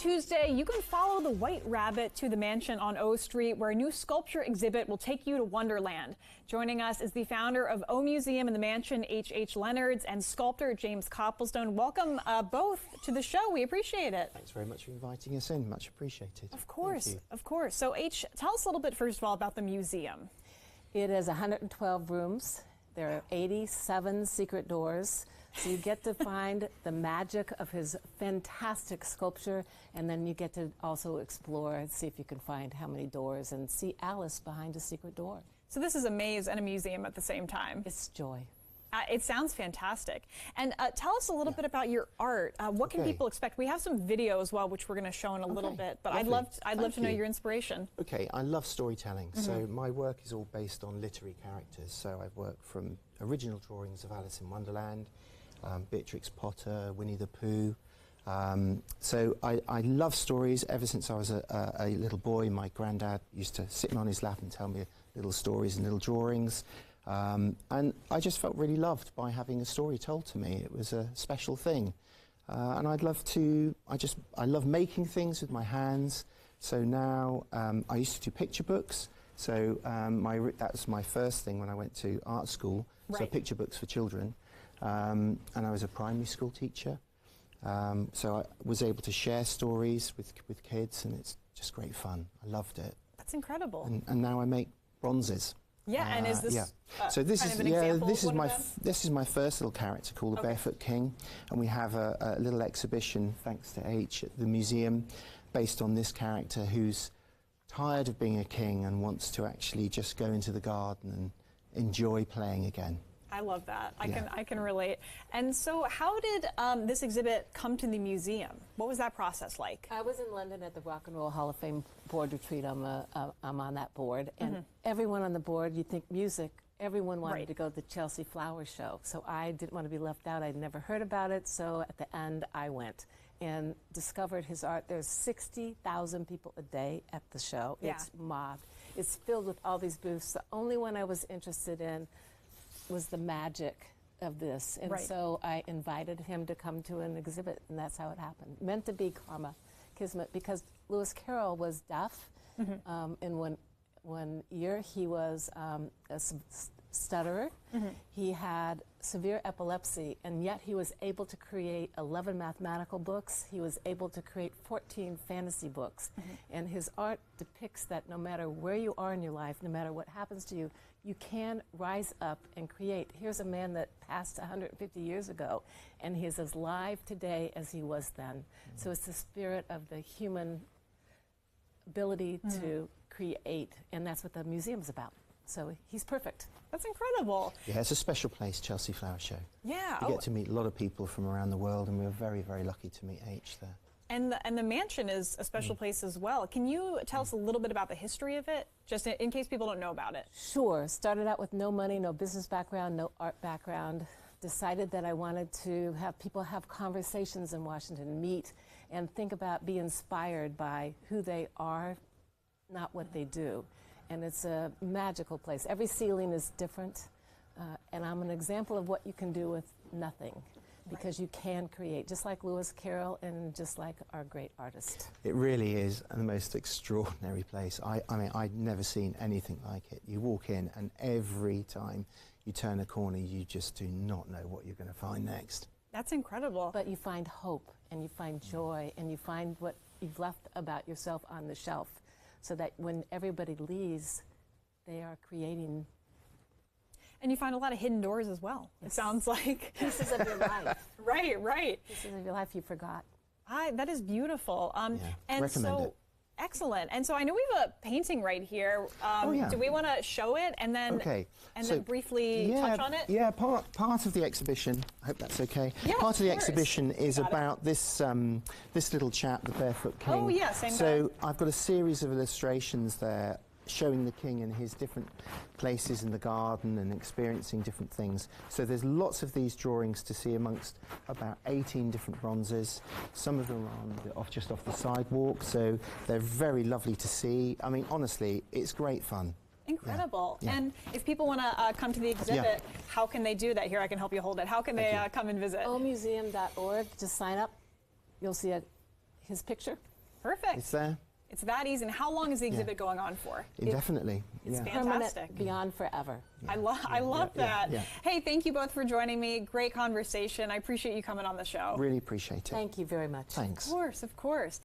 Tuesday, you can follow the White Rabbit to the mansion on O Street, where a new sculpture exhibit will take you to Wonderland. Joining us is the founder of O Museum and the Mansion, H.H. Leonards, and sculptor James Copplestone. Welcome both to the show. We appreciate it. Thanks very much for inviting us in. Much appreciated. Of course, of course. So H, tell us a little bit first of all about the museum. It is 112 rooms. There are 87 secret doors. So you get to find the magic of his fantastic sculpture, and then you get to also explore and see if you can find how many doors and see Alice behind a secret door. So this is a maze and a museum at the same time. It's joy. It sounds fantastic. And tell us a little bit about your art. What can people expect? We have some video as well, which we're going to show in a little bit, but Lovely. I'd love to know your inspiration. Okay, I love storytelling, so my work is all based on literary characters. So I've worked from original drawings of Alice in Wonderland, Beatrix Potter, Winnie the Pooh. So I love stories. Ever since I was a little boy, my granddad used to sit me on his lap and tell me little stories and little drawings. And I just felt really loved by having a story told to me. It was a special thing. And I'd love to, I love making things with my hands. So now I used to do picture books. So that was my first thing when I went to art school. So picture books for children. And I was a primary school teacher. So I was able to share stories with kids, and it's just great fun. I loved it. That's incredible. And now I make bronzes. Yeah, and is this so this kind is of an example this is my first little character called the Barefoot King, and we have a little exhibition thanks to H at the museum based on this character who's tired of being a king and wants to actually just go into the garden and enjoy playing again. I love that. I can relate. And so how did this exhibit come to the museum? What was that process like? I was in London at the Rock and Roll Hall of Fame board retreat. I'm on that board. And everyone on the board, you think music, everyone wanted to go to the Chelsea Flower Show. So I didn't want to be left out. I'd never heard about it. So at the end, I went and discovered his art. There's 60,000 people a day at the show. Yeah. It's mobbed. It's filled with all these booths. The only one I was interested in was the magic of this, and so I invited him to come to an exhibit, and that's how it happened. Meant to be karma, kismet, because Lewis Carroll was deaf. In one year he was a stutterer. He had severe epilepsy, and yet he was able to create 11 mathematical books. He was able to create 14 fantasy books. And his art depicts that no matter where you are in your life, no matter what happens to you, you can rise up and create. Here's a man that passed 150 years ago, and he's as live today as he was then. So it's the spirit of the human ability to create, and that's what the museum's about. So he's perfect. That's incredible. Yeah, it's a special place, Chelsea Flower Show. Yeah. You get to meet a lot of people from around the world, and we were very, very lucky to meet H there. And the mansion is a special place as well. Can you tell us a little bit about the history of it, just in case people don't know about it? Sure. Started out with no money, no business background, no art background. Decided that I wanted to have people have conversations in Washington, meet, and think about, be inspired by who they are, not what they do. And it's a magical place. Every ceiling is different, and I'm an example of what you can do with nothing, because you can create, just like Lewis Carroll and just like our great artist. It really is the most extraordinary place. I mean, I'd never seen anything like it. You walk in, and every time you turn a corner, you just do not know what you're going to find next. That's incredible. But you find hope, and you find joy, and you find what you've left about yourself on the shelf, so that when everybody leaves, they are creating. And you find a lot of hidden doors as well. Yes. It sounds like pieces of your life. Right. Pieces of your life you forgot. That is beautiful. And recommend it. Excellent. And so I know we have a painting right here. Do we want to show it and then then briefly touch on it? Yeah, part of the exhibition. I hope that's okay. Yeah, part of the exhibition is about this this little chap, the Barefoot King. Oh yeah, same. So I've got a series of illustrations there showing the king in his different places in the garden and experiencing different things. So there's lots of these drawings to see amongst about 18 different bronzes. Some of them are just off the sidewalk, so they're very lovely to see. I mean, honestly, it's great fun. Incredible. Yeah. And if people want to come to the exhibit, how can they do that? Here, I can help you hold it. How can they come and visit? omuseum.org. Just sign up. You'll see his picture. Perfect. It's there. It's that easy. And how long is the exhibit going on for? Indefinitely. It's yeah. fantastic. Permanent, beyond forever. I love that. yeah. Hey, thank you both for joining me. Great conversation. I appreciate you coming on the show. Really appreciate it. Thank you very much. Thanks. Of course, of course.